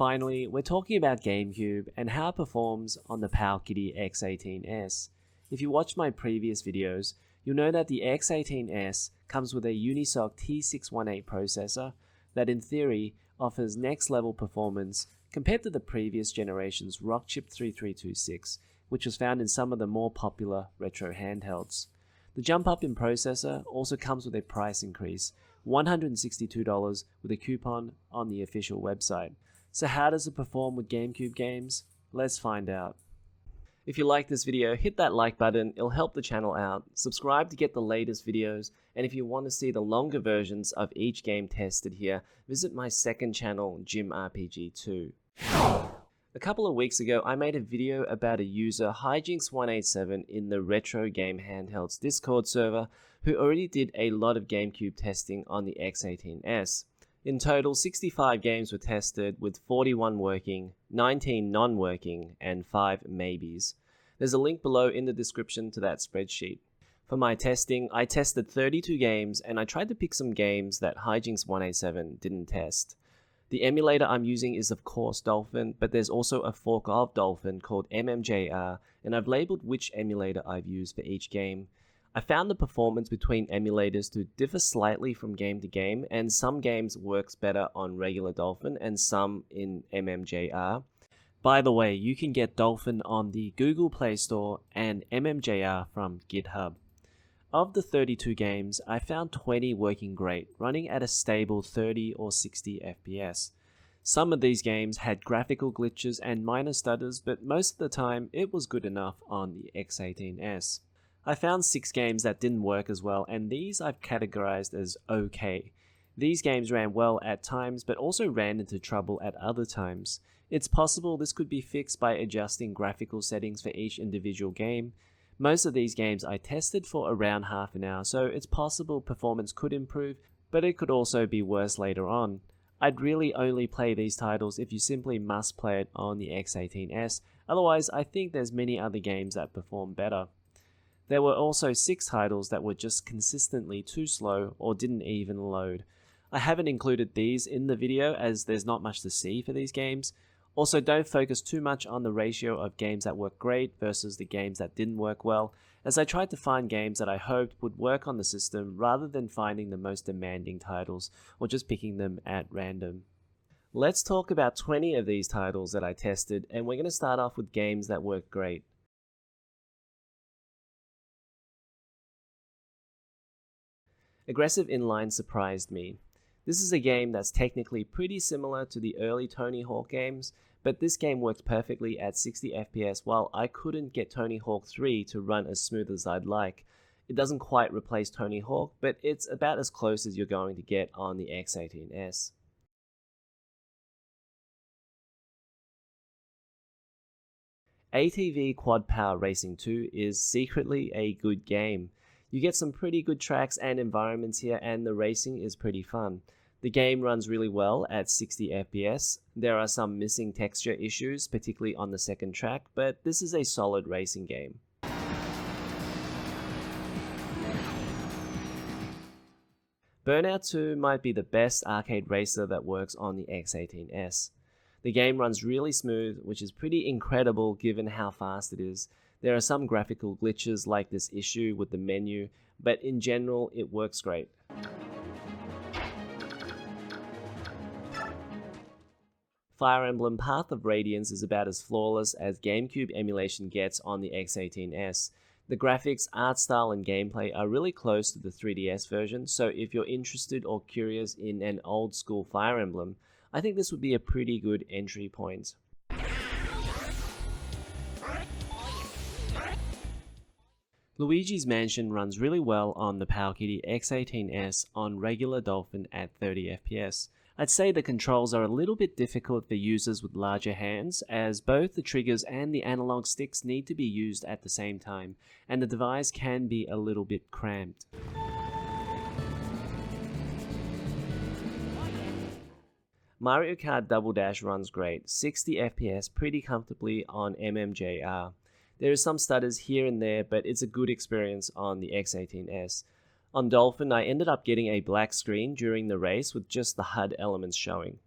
Finally, we're talking about Gamecube and how it performs on the Powkiddy X18S. If you watched my previous videos, you'll know that the X18S comes with a Unisoc T618 processor that in theory offers next level performance compared to the previous generation's Rockchip 3326, which was found in some of the more popular retro handhelds. The jump up in processor also comes with a price increase, $162 with a coupon on the official website. So how does it perform with Gamecube games? Let's find out. If you like this video, hit that like button, it'll help the channel out. Subscribe to get the latest videos, and if you want to see the longer versions of each game tested here, visit my second channel, GymRPG2. A couple of weeks ago, I made a video about a user, Hijinks187, in the Retro Game Handhelds Discord server, who already did a lot of Gamecube testing on the X18S. In total, 65 games were tested, with 41 working, 19 non-working, and 5 maybes. There's a link below in the description to that spreadsheet. For my testing, I tested 32 games, and I tried to pick some games that Hijinks187 didn't test. The emulator I'm using is of course Dolphin, but there's also a fork of Dolphin called MMJR, and I've labeled which emulator I've used for each game. I found the performance between emulators to differ slightly from game to game, and some games works better on regular Dolphin and some in MMJR. By the way, you can get Dolphin on the Google Play Store and MMJR from GitHub. Of the 32 games, I found 20 working great, running at a stable 30 or 60 FPS. Some of these games had graphical glitches and minor stutters, but most of the time it was good enough on the X18S. I found 6 games that didn't work as well, and these I've categorized as okay. These games ran well at times, but also ran into trouble at other times. It's possible this could be fixed by adjusting graphical settings for each individual game. Most of these games I tested for around half an hour, so it's possible performance could improve, but it could also be worse later on. I'd really only play these titles if you simply must play it on the X18S, otherwise I think there's many other games that perform better. There were also 6 titles that were just consistently too slow or didn't even load. I haven't included these in the video as there's not much to see for these games. Also, don't focus too much on the ratio of games that work great versus the games that didn't work well, as I tried to find games that I hoped would work on the system rather than finding the most demanding titles or just picking them at random. Let's talk about 20 of these titles that I tested, and we're going to start off with games that work great. Aggressive Inline surprised me. This is a game that's technically pretty similar to the early Tony Hawk games, but this game worked perfectly at 60 FPS while I couldn't get Tony Hawk 3 to run as smooth as I'd like. It doesn't quite replace Tony Hawk, but it's about as close as you're going to get on the X18S. ATV Quad Power Racing 2 is secretly a good game. You get some pretty good tracks and environments here, and the racing is pretty fun. The game runs really well at 60 FPS. There are some missing texture issues, particularly on the second track, but this is a solid racing game. Burnout 2 might be the best arcade racer that works on the X18S. The game runs really smooth, which is pretty incredible given how fast it is. There are some graphical glitches like this issue with the menu, but in general it works great. Fire Emblem Path of Radiance is about as flawless as Gamecube emulation gets on the X18S. The graphics, art style, and gameplay are really close to the 3DS version, so if you're interested or curious in an old school Fire Emblem, I think this would be a pretty good entry point. Luigi's Mansion runs really well on the Powkiddy X18S on regular Dolphin at 30 FPS. I'd say the controls are a little bit difficult for users with larger hands, as both the triggers and the analog sticks need to be used at the same time, and the device can be a little bit cramped. Mario Kart Double Dash runs great, 60 FPS pretty comfortably on MMJR. There is some stutters here and there, but it's a good experience on the X18S. On Dolphin, I ended up getting a black screen during the race with just the HUD elements showing.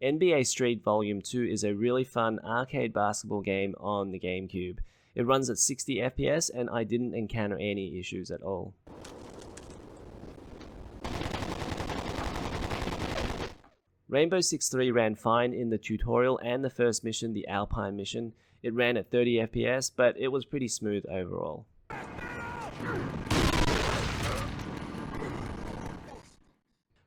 NBA Street Volume 2 is a really fun arcade basketball game on the Gamecube. It runs at 60 FPS and I didn't encounter any issues at all. Rainbow Six 3 ran fine in the tutorial and the first mission, the Alpine mission. It ran at 30 FPS, but it was pretty smooth overall.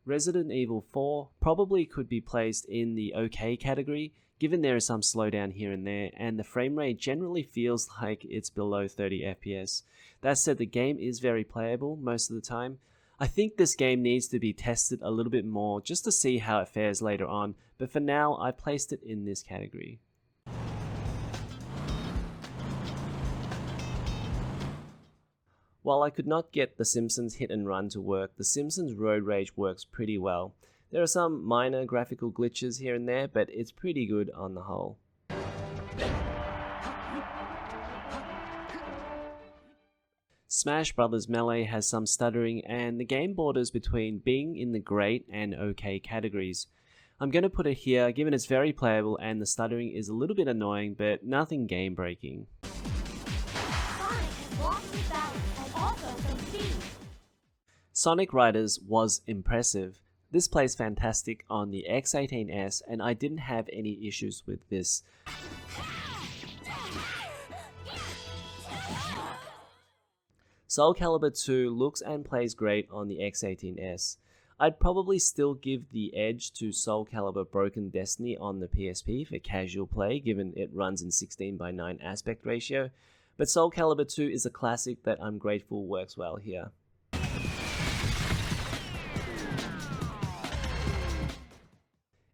Resident Evil 4 probably could be placed in the OK category, given there is some slowdown here and there, and the frame rate generally feels like it's below 30 FPS. That said, the game is very playable most of the time. I think this game needs to be tested a little bit more just to see how it fares later on, but for now I placed it in this category. While I could not get the Simpsons hit and run to work, the Simpsons Road Rage works pretty well. There are some minor graphical glitches here and there, but it's pretty good on the whole. Smash Bros. Melee has some stuttering, and the game borders between being in the great and okay categories. I'm going to put it here given it's very playable and the stuttering is a little bit annoying, but nothing game breaking. Sonic Riders was impressive. This plays fantastic on the X18S and I didn't have any issues with this. Soul Calibur 2 looks and plays great on the X18S. I'd probably still give the edge to Soul Calibur Broken Destiny on the PSP for casual play given it runs in 16:9 aspect ratio, but Soul Calibur 2 is a classic that I'm grateful works well here.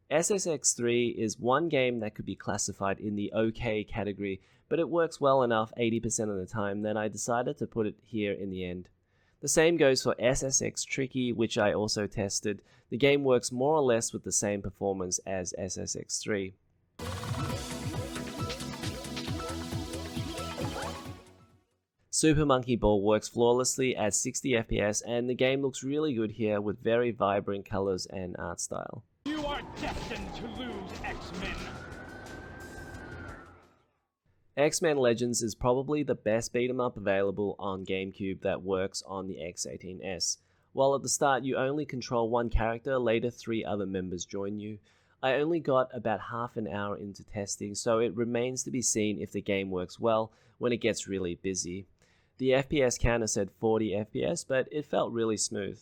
SSX3 is one game that could be classified in the OK category, but it works well enough 80% of the time that I decided to put it here in the end. The same goes for SSX Tricky, which I also tested. The game works more or less with the same performance as SSX3. Super Monkey Ball works flawlessly at 60 FPS and the game looks really good here with very vibrant colors and art style. You are destined to lose, X-Men! X-Men Legends is probably the best beat-em-up available on Gamecube that works on the X18S. While at the start you only control one character, later 3 other members join you. I only got about half an hour into testing, so it remains to be seen if the game works well when it gets really busy. The FPS counter said 40 FPS, but it felt really smooth.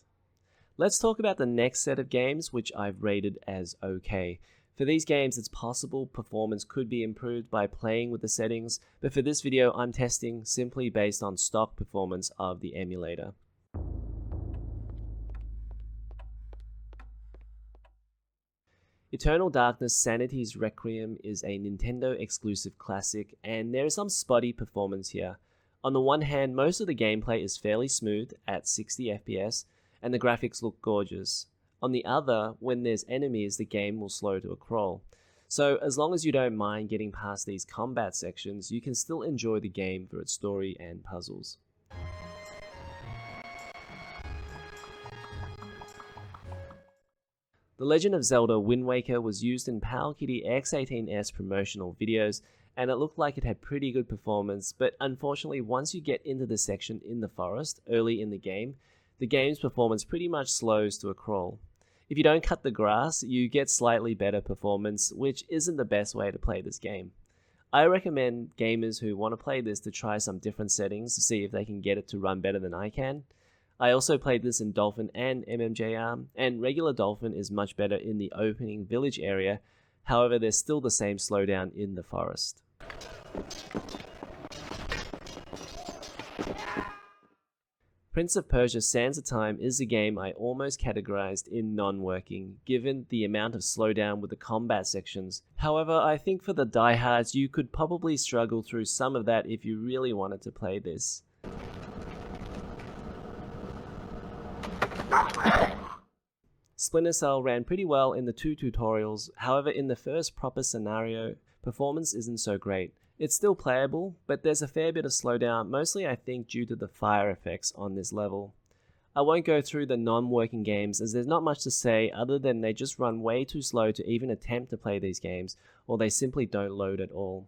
Let's talk about the next set of games, which I've rated as OK. For these games, it's possible performance could be improved by playing with the settings, but for this video, I'm testing simply based on stock performance of the emulator. Eternal Darkness Sanity's Requiem is a Nintendo exclusive classic, and there is some spotty performance here. On the one hand, most of the gameplay is fairly smooth at 60 FPS, and the graphics look gorgeous. On the other, when there's enemies, the game will slow to a crawl. So as long as you don't mind getting past these combat sections, you can still enjoy the game for its story and puzzles. The Legend of Zelda Wind Waker was used in Powkiddy X18S promotional videos, and it looked like it had pretty good performance, but unfortunately once you get into the section in the forest early in the game's performance pretty much slows to a crawl. If you don't cut the grass, you get slightly better performance, which isn't the best way to play this game. I recommend gamers who want to play this to try some different settings to see if they can get it to run better than I can. I also played this in Dolphin and MMJR, and regular Dolphin is much better in the opening village area, however there's still the same slowdown in the forest. Prince of Persia Sands of Time is a game I almost categorized in non-working, given the amount of slowdown with the combat sections. However, I think for the diehards you could probably struggle through some of that if you really wanted to play this. Splinter Cell ran pretty well in the 2 tutorials, however in the first proper scenario, performance isn't so great. It's still playable, but there's a fair bit of slowdown, mostly I think due to the fire effects on this level. I won't go through the non-working games as there's not much to say other than they just run way too slow to even attempt to play these games, or they simply don't load at all.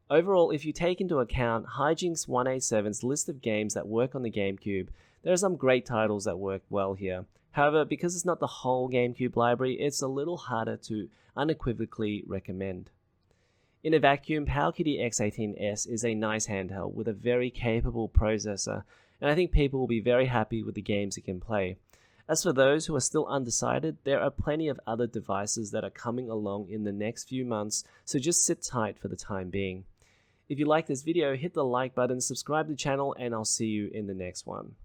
Overall, if you take into account Hijinks 187's list of games that work on the Gamecube, there are some great titles that work well here. However, because it's not the whole Gamecube library, it's a little harder to unequivocally recommend. In a vacuum, Powkiddy X18S is a nice handheld with a very capable processor, and I think people will be very happy with the games it can play. As for those who are still undecided, there are plenty of other devices that are coming along in the next few months, so just sit tight for the time being. If you like this video, hit the like button, subscribe to the channel, and I'll see you in the next one.